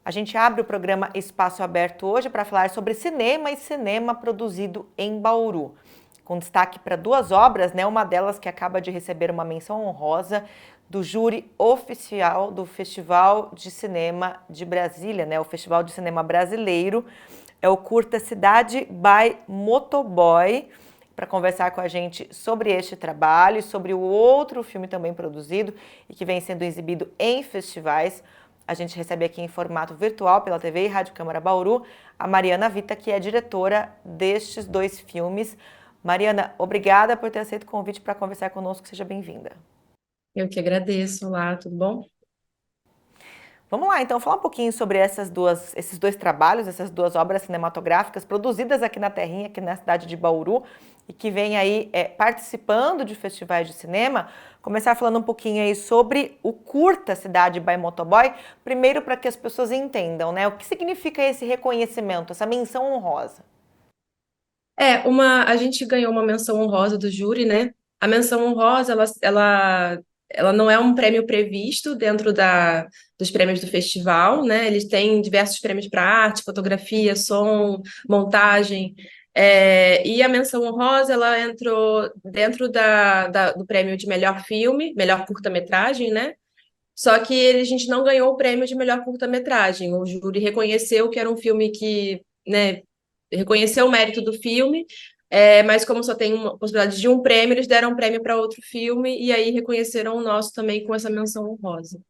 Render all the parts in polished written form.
A gente abre o programa Espaço Aberto hoje para falar sobre cinema e cinema produzido em Bauru, com destaque para duas obras, né? Uma delas que acaba de receber uma menção honrosa do júri oficial do Festival de Cinema de Brasília, né? O Festival de Cinema Brasileiro. É o curta Cidade by Motoboy, para conversar com a gente sobre este trabalho e sobre o outro filme também produzido e que vem sendo exibido em festivais. A gente recebe aqui em formato virtual pela TV e Rádio Câmara Bauru a Mariana Vita, que é diretora destes dois filmes. Mariana, obrigada por ter aceito o convite para conversar conosco. Seja bem-vinda. Eu que agradeço. Olá, tudo bom? Vamos lá, então, falar um pouquinho sobre esses dois trabalhos, essas duas obras cinematográficas produzidas aqui na terrinha, aqui na cidade de Bauru, e que vem aí participando de festivais de cinema. Começar falando um pouquinho aí sobre o curta Cidade by Motoboy, primeiro para que as pessoas entendam, né? O que significa esse reconhecimento, essa menção honrosa? A gente ganhou uma menção honrosa do júri, né? A menção honrosa, ela não é um prêmio previsto dentro dos prêmios do festival, né? Eles têm diversos prêmios para arte, fotografia, som, montagem. E a menção honrosa, ela entrou dentro do prêmio de melhor filme, melhor curta-metragem, né? Só que a gente não ganhou o prêmio de melhor curta-metragem. O júri reconheceu que era um filme que, né, reconheceu o mérito do filme, mas como só tem uma possibilidade de um prêmio, eles deram um prêmio para outro filme e aí reconheceram o nosso também com essa menção honrosa.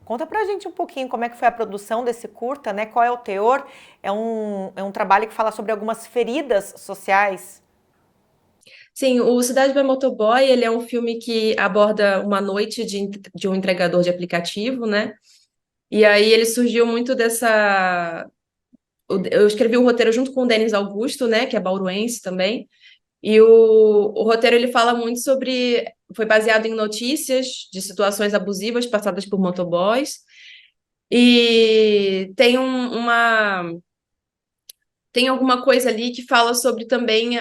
Conta pra gente um pouquinho como é que foi a produção desse curta, né? Qual é o teor? É um trabalho que fala sobre algumas feridas sociais. Sim, o Cidade by Motoboy, ele é um filme que aborda uma noite de um entregador de aplicativo, né? E aí ele surgiu muito dessa... Eu escrevi o roteiro junto com o Denis Augusto, né, que é bauruense também. E o roteiro ele fala muito sobre. Foi baseado em notícias de situações abusivas passadas por motoboys. E tem alguma coisa ali que fala sobre também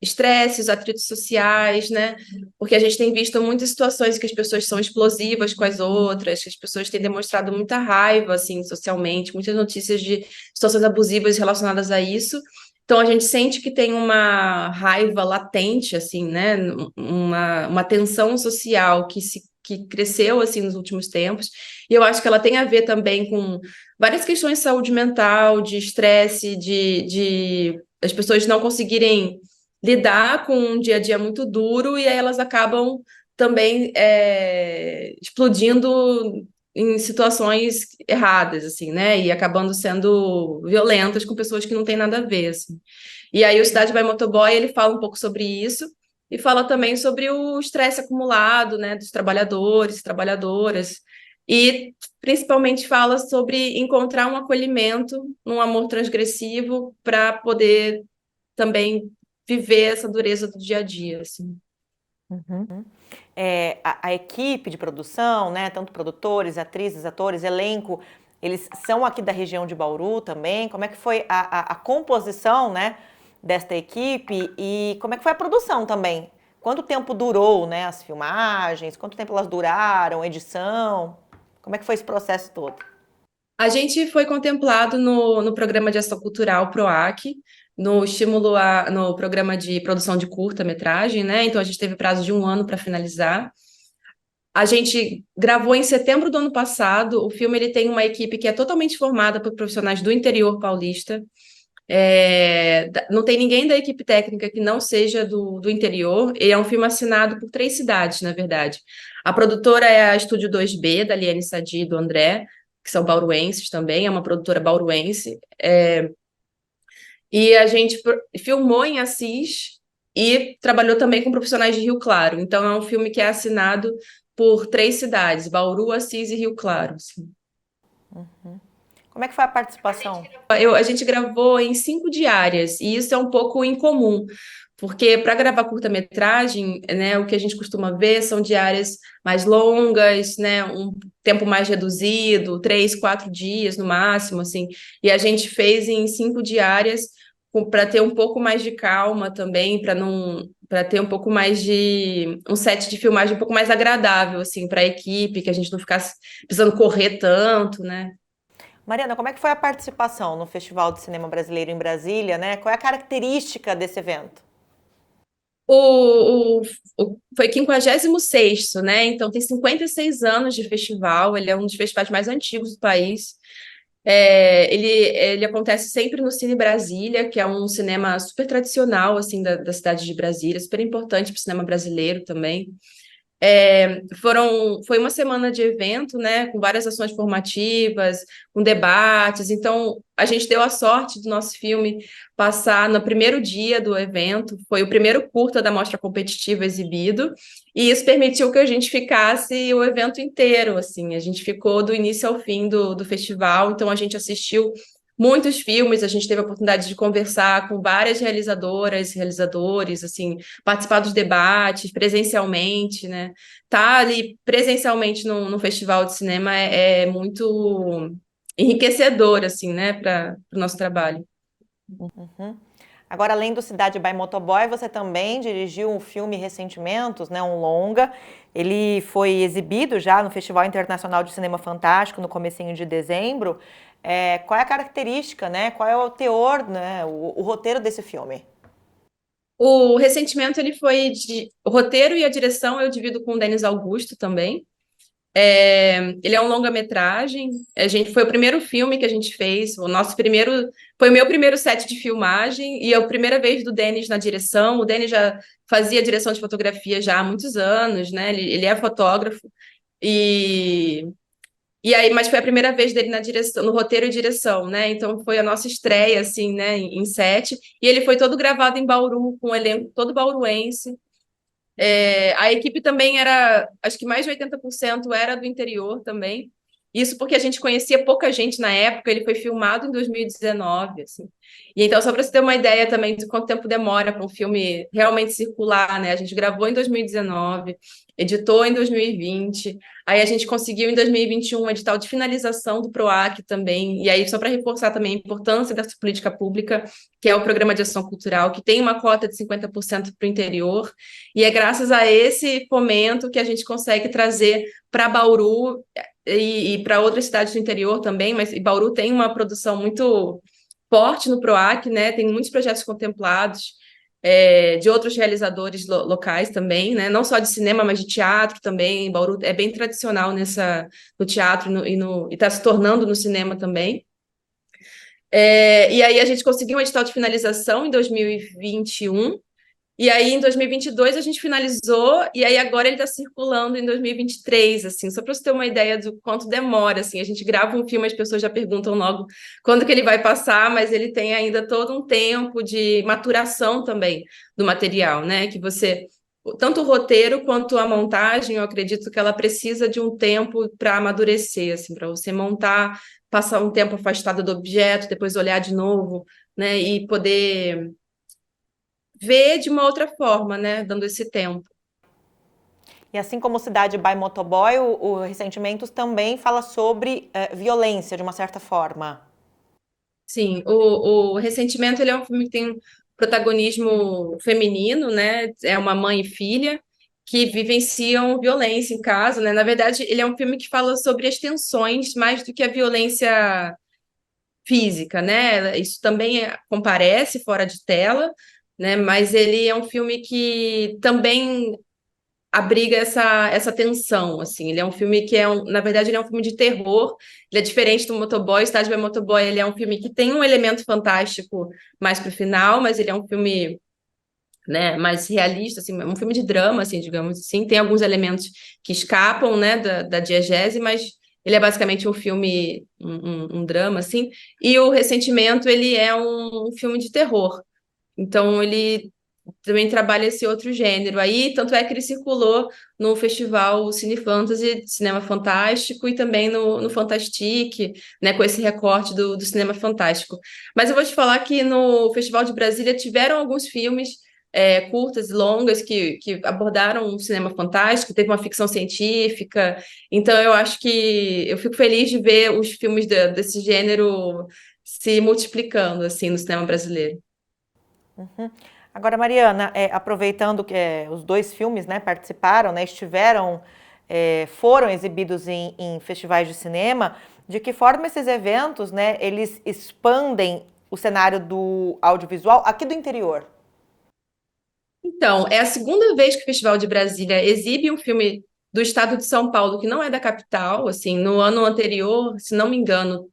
estresse, os atritos sociais, né? Porque a gente tem visto muitas situações que as pessoas são explosivas com as outras, que as pessoas têm demonstrado muita raiva, assim, socialmente, muitas notícias de situações abusivas relacionadas a isso. Então a gente sente que tem uma raiva latente, assim, né? Uma tensão social que cresceu assim nos últimos tempos. E eu acho que ela tem a ver também com várias questões de saúde mental, de estresse, de as pessoas não conseguirem lidar com um dia a dia muito duro e aí elas acabam também explodindo em situações erradas, assim, né? E acabando sendo violentas com pessoas que não têm nada a ver, assim. E aí o Cidade by Motoboy, ele fala um pouco sobre isso e fala também sobre o estresse acumulado, né, dos trabalhadores, trabalhadoras, e principalmente fala sobre encontrar um acolhimento num amor transgressivo para poder também viver essa dureza do dia a dia, assim. A equipe de produção, né, tanto produtores, atrizes, atores, elenco, eles são aqui da região de Bauru também. Como é que foi a composição, né, desta equipe e como é que foi a produção também? Quanto tempo durou, né, as filmagens? Quanto tempo elas duraram, edição? Como é que foi esse processo todo? A gente foi contemplado no programa de ação cultural PROAC, no programa de produção de curta-metragem, né? Então a gente teve prazo de um ano para finalizar. A gente gravou em setembro do ano passado. O filme ele tem uma equipe que é totalmente formada por profissionais do interior paulista. Não tem ninguém da equipe técnica que não seja do interior. E é um filme assinado por três cidades, na verdade. A produtora é a Estúdio 2B, da Liane Sadi e do André, que são bauruenses também, é uma produtora bauruense. E a gente filmou em Assis e trabalhou também com profissionais de Rio Claro. Então é um filme que é assinado por três cidades, Bauru, Assis e Rio Claro, assim. Como é que foi a participação? A gente gravou em 5 diárias, e isso é um pouco incomum, porque para gravar curta-metragem, né, o que a gente costuma ver são diárias mais longas, né, um tempo mais reduzido, 3, 4 dias no máximo, assim, e a gente fez em 5 diárias para ter um pouco mais de calma também, para ter um pouco mais de um set de filmagem um pouco mais agradável assim para a equipe, que a gente não ficasse precisando correr tanto, né? Mariana, como é que foi a participação no Festival de Cinema Brasileiro em Brasília, né? Qual é a característica desse evento? O, o, foi 56º, né? Então tem 56 anos de festival, ele é um dos festivais mais antigos do país. Ele acontece sempre no Cine Brasília, que é um cinema super tradicional, assim, da cidade de Brasília, super importante para o cinema brasileiro também. Foi uma semana de evento, né, com várias ações formativas, com debates. Então, a gente deu a sorte do nosso filme passar no primeiro dia do evento, foi o primeiro curta da mostra competitiva exibido, e isso permitiu que a gente ficasse o evento inteiro, assim, a gente ficou do início ao fim do festival, então a gente assistiu muitos filmes, a gente teve a oportunidade de conversar com várias realizadoras, realizadores, assim, participar dos debates presencialmente, né? Tá ali presencialmente no festival de cinema é muito enriquecedor, assim, né, para o nosso trabalho. Uhum. Agora, além do Cidade by Motoboy, você também dirigiu um filme Ressentimentos, né, um longa. Ele foi exibido já no Festival Internacional de Cinema Fantástico no comecinho de dezembro. Qual é a característica, né? Qual é o teor, né, o roteiro desse filme? O Ressentimento, ele foi o roteiro e a direção eu divido com o Denis Augusto também. Ele é um longa-metragem. A gente foi o primeiro filme que a gente fez. Foi o meu primeiro set de filmagem e é a primeira vez do Denis na direção. O Denis já fazia direção de fotografia já há muitos anos, né? Ele é fotógrafo e aí, mas foi a primeira vez dele na direção, no roteiro e direção, né? Então foi a nossa estreia assim, né, em set. E ele foi todo gravado em Bauru com o elenco todo bauruense. A equipe também era, acho que mais de 80% era do interior também. Isso porque a gente conhecia pouca gente na época, ele foi filmado em 2019, assim. E então, só para você ter uma ideia também de quanto tempo demora para um filme realmente circular, né? A gente gravou em 2019, editou em 2020, aí a gente conseguiu em 2021 um edital de finalização do PROAC também. E aí, só para reforçar também a importância dessa política pública, que é o Programa de Ação Cultural, que tem uma cota de 50% para o interior. E é graças a esse fomento que a gente consegue trazer para Bauru e para outras cidades do interior também, mas Bauru tem uma produção muito forte no PROAC, né? Tem muitos projetos contemplados de outros realizadores locais também, né? Não só de cinema, mas de teatro também. Bauru é bem tradicional no teatro e está se tornando no cinema também. E aí a gente conseguiu um edital de finalização em 2021. E aí, em 2022, a gente finalizou, e aí agora ele está circulando em 2023, assim, só para você ter uma ideia do quanto demora, assim, a gente grava um filme, as pessoas já perguntam logo quando que ele vai passar, mas ele tem ainda todo um tempo de maturação também do material, né, que você, tanto o roteiro quanto a montagem, eu acredito que ela precisa de um tempo para amadurecer, assim, para você montar, passar um tempo afastado do objeto, depois olhar de novo, né, e poder ver de uma outra forma, né? Dando esse tempo. E assim como Cidade by Motoboy, o Ressentimentos também fala sobre violência, de uma certa forma. Sim, o Ressentimento ele é um filme que tem um protagonismo feminino, né? É uma mãe e filha que vivenciam violência em casa, né? Na verdade, ele é um filme que fala sobre as tensões mais do que a violência física, né? Isso também comparece fora de tela, né? Mas ele é um filme que também abriga essa tensão, assim. Ele é um filme que na verdade, ele é um filme de terror. Ele é diferente do Motoboy. Cidade by Motoboy, ele é um filme que tem um elemento fantástico mais pro final, mas ele é um filme, né, mais realista, assim, um filme de drama, assim, digamos assim. Tem alguns elementos que escapam, né, da diegese, mas ele é basicamente um filme, um drama, assim. E o Ressentimento, ele é um filme de terror. Então, ele também trabalha esse outro gênero aí, tanto é que ele circulou no festival Cine Fantasy, Cinema Fantástico, e também no Fantastic, né, com esse recorte do cinema fantástico. Mas eu vou te falar que no Festival de Brasília tiveram alguns filmes curtas e longas que abordaram o cinema fantástico, teve uma ficção científica, então eu acho que eu fico feliz de ver os filmes desse gênero se multiplicando assim no cinema brasileiro. Uhum. Agora, Mariana, aproveitando que os dois filmes, né, participaram, né, estiveram, foram exibidos em festivais de cinema, de que forma esses eventos, né, eles expandem o cenário do audiovisual aqui do interior? Então, é a segunda vez que o Festival de Brasília exibe um filme do estado de São Paulo, que não é da capital. Assim, no ano anterior, se não me engano,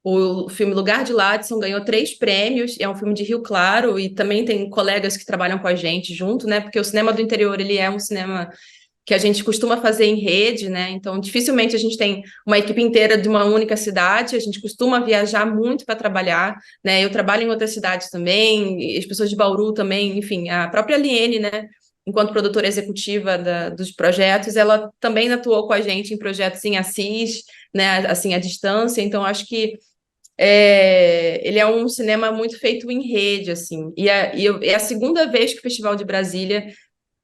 o filme Lugar de Ladson ganhou 3 prêmios. É um filme de Rio Claro e também tem colegas que trabalham com a gente junto, né? Porque o cinema do interior, ele é um cinema que a gente costuma fazer em rede, né? Então, dificilmente a gente tem uma equipe inteira de uma única cidade, a gente costuma viajar muito para trabalhar, né? Eu trabalho em outras cidades também, as pessoas de Bauru também, enfim, a própria Liene, né? Enquanto produtora executiva dos projetos, ela também atuou com a gente em projetos em Assis, né? Assim, à distância. Então, acho que ele é um cinema muito feito em rede, assim. É a segunda vez que o Festival de Brasília,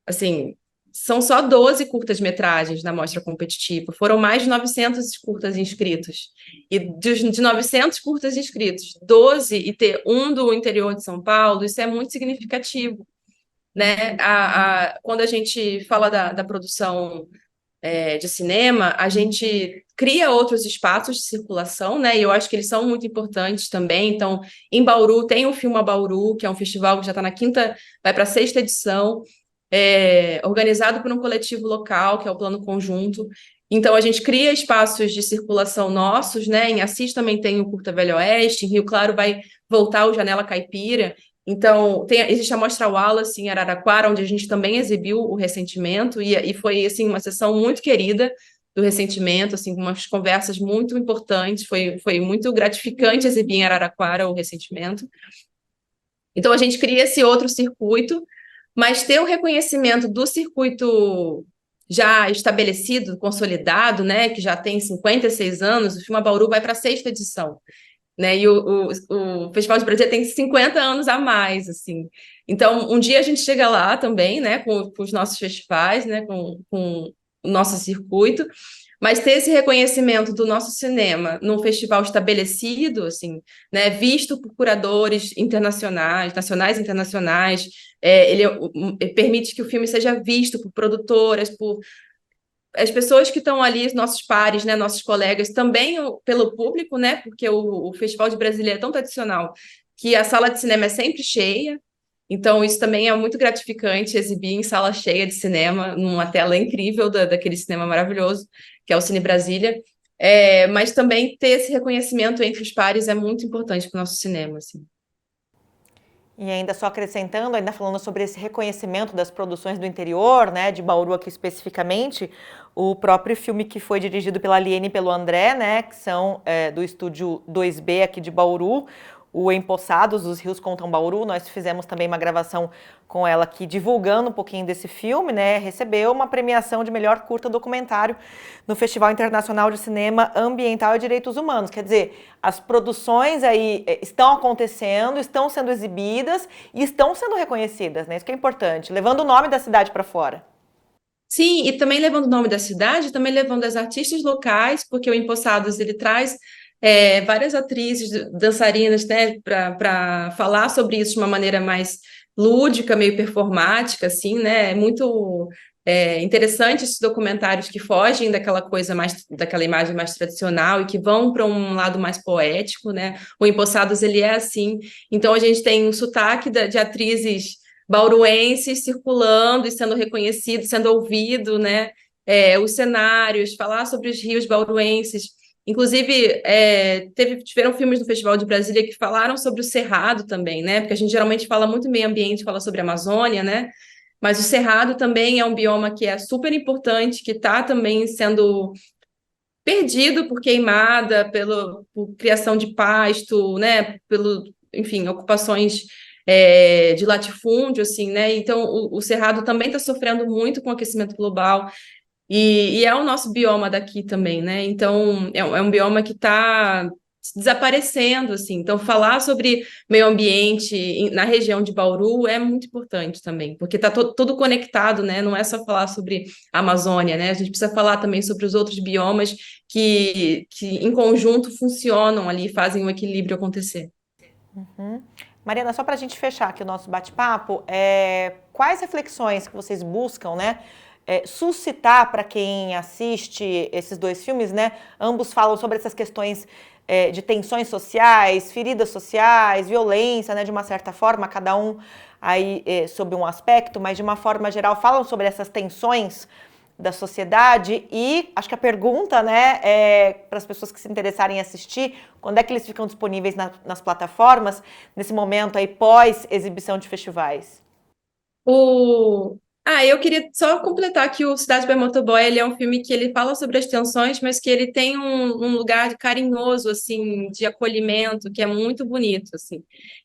assim, são só 12 curtas-metragens na mostra competitiva. Foram mais de 900 curtas inscritos. E de 900 curtas inscritos, 12 e ter um do interior de São Paulo, isso é muito significativo, né? Quando a gente fala da produção de cinema, a gente cria outros espaços de circulação, né? E eu acho que eles são muito importantes também. Então, em Bauru, tem o Filma Bauru, que é um festival que já está na quinta, vai para a sexta edição, organizado por um coletivo local, que é o Plano Conjunto. Então, a gente cria espaços de circulação nossos, né? Em Assis também tem o Curta Velho Oeste, em Rio Claro vai voltar o Janela Caipira. Então, existe a Mostra Wallace em Araraquara, onde a gente também exibiu o Ressentimento, e foi assim, uma sessão muito querida do Ressentimento, assim, com umas conversas muito importantes, foi muito gratificante exibir em Araraquara o Ressentimento. Então, a gente cria esse outro circuito, mas ter o reconhecimento do circuito já estabelecido, consolidado, né, que já tem 56 anos, o Filma Bauru vai para a sexta edição, né, e o Festival de Brasília tem 50 anos a mais, assim. Então, um dia a gente chega lá também, né, com os nossos festivais, né, com o nosso circuito, mas ter esse reconhecimento do nosso cinema num festival estabelecido, assim, né, visto por curadores internacionais, nacionais e internacionais, ele permite que o filme seja visto por produtoras, por as pessoas que estão ali, nossos pares, né, nossos colegas, também pelo público, né, porque o Festival de Brasília é tão tradicional que a sala de cinema é sempre cheia, então isso também é muito gratificante, exibir em sala cheia de cinema, numa tela incrível daquele cinema maravilhoso, que é o Cine Brasília, mas também ter esse reconhecimento entre os pares é muito importante para o nosso cinema, assim. E ainda só acrescentando, ainda falando sobre esse reconhecimento das produções do interior, né, de Bauru aqui especificamente, o próprio filme que foi dirigido pela Liene e pelo André, né, que são do estúdio 2B aqui de Bauru, o Empoçados, Os Rios Contam Bauru, nós fizemos também uma gravação com ela aqui divulgando um pouquinho desse filme, né, recebeu uma premiação de melhor curta documentário no Festival Internacional de Cinema Ambiental e Direitos Humanos. Quer dizer, as produções aí estão acontecendo, estão sendo exibidas e estão sendo reconhecidas, né? Isso que é importante, levando o nome da cidade para fora. Sim, e também levando o nome da cidade, também levando as artistas locais, porque o Empossados ele traz várias atrizes, dançarinas, né, para falar sobre isso de uma maneira mais lúdica, meio performática, assim, né? É muito interessante esses documentários que fogem daquela coisa mais, daquela imagem mais tradicional e que vão para um lado mais poético, né? O Empossados ele é assim. Então a gente tem um sotaque de atrizes bauruenses circulando e sendo reconhecido, sendo ouvido, né? Os cenários, falar sobre os rios bauruenses. Inclusive, tiveram filmes no Festival de Brasília que falaram sobre o Cerrado também, né? Porque a gente geralmente fala muito meio ambiente, fala sobre a Amazônia, né? Mas o Cerrado também é um bioma que é super importante, que está também sendo perdido por queimada, por criação de pasto, né? Enfim, ocupações de latifúndio, assim, né? Então, o Cerrado também está sofrendo muito com o aquecimento global. E é o nosso bioma daqui também, né? Então, é um bioma que está desaparecendo, assim. Então, falar sobre meio ambiente na região de Bauru é muito importante também, porque está tudo conectado, né? Não é só falar sobre a Amazônia, né? A gente precisa falar também sobre os outros biomas que em conjunto funcionam ali, fazem o equilíbrio acontecer. Uhum. Mariana, só para a gente fechar aqui o nosso bate-papo, quais reflexões que vocês buscam, né, suscitar para quem assiste esses dois filmes, né? Ambos falam sobre essas questões de tensões sociais, feridas sociais, violência, né, de uma certa forma, cada um aí sob um aspecto, mas de uma forma geral falam sobre essas tensões da sociedade. E acho que a pergunta, né, para as pessoas que se interessarem em assistir, quando é que eles ficam disponíveis nas plataformas, nesse momento aí pós-exibição de festivais? Eu queria só completar que o Cidade by Motoboy, ele é um filme que ele fala sobre as tensões, mas que ele tem um lugar carinhoso, assim, de acolhimento, que é muito bonito, assim.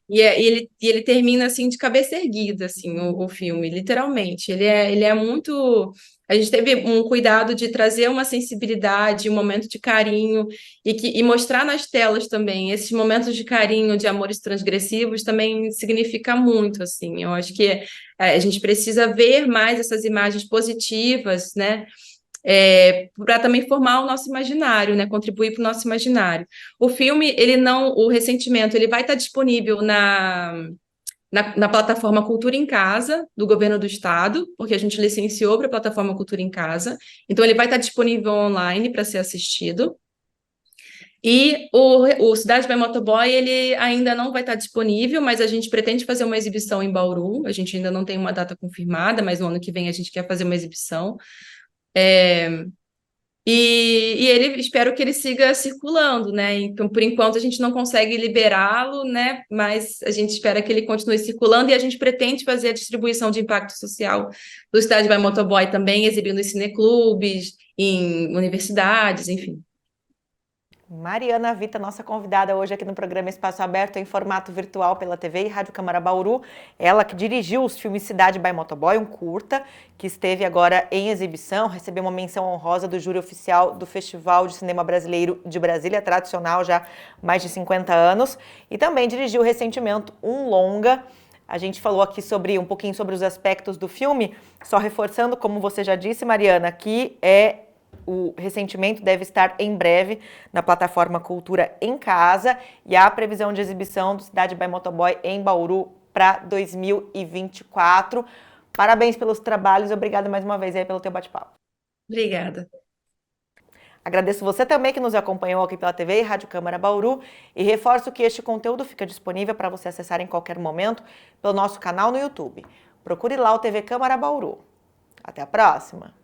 E ele termina, assim, de cabeça erguida, assim, o filme, literalmente. Ele é muito... A gente teve um cuidado de trazer uma sensibilidade, um momento de carinho, e mostrar nas telas também. Esses momentos de carinho, de amores transgressivos, também significa muito, assim. Eu acho que a gente precisa ver mais essas imagens positivas, né? Para também formar o nosso imaginário, né? Contribuir para o nosso imaginário. O filme, o Ressentimento, ele vai estar disponível na plataforma Cultura em Casa, do Governo do Estado, porque a gente licenciou para a plataforma Cultura em Casa. Então, ele vai estar disponível online para ser assistido. E o Cidade by Motoboy, ele ainda não vai estar disponível, mas a gente pretende fazer uma exibição em Bauru. A gente ainda não tem uma data confirmada, mas no ano que vem a gente quer fazer uma exibição. E ele, espero que ele siga circulando, né? Então, por enquanto, a gente não consegue liberá-lo, né? Mas a gente espera que ele continue circulando e a gente pretende fazer a distribuição de impacto social do Cidade by Motoboy também, exibindo em cineclubes, em universidades, enfim. Mariana Vita, nossa convidada hoje aqui no programa Espaço Aberto em formato virtual pela TV e Rádio Câmara Bauru. Ela que dirigiu os filmes Cidade by Motoboy, um curta, que esteve agora em exibição, recebeu uma menção honrosa do júri oficial do Festival de Cinema Brasileiro de Brasília, tradicional já há mais de 50 anos, e também dirigiu recentemente um longa. A gente falou aqui um pouquinho sobre os aspectos do filme, só reforçando, como você já disse, Mariana, que o Ressentimento deve estar em breve na plataforma Cultura em Casa e há a previsão de exibição do Cidade by Motoboy em Bauru para 2024. Parabéns pelos trabalhos e obrigada mais uma vez aí pelo teu bate-papo. Obrigada. Agradeço você também que nos acompanhou aqui pela TV e Rádio Câmara Bauru e reforço que este conteúdo fica disponível para você acessar em qualquer momento pelo nosso canal no YouTube. Procure lá o TV Câmara Bauru. Até a próxima!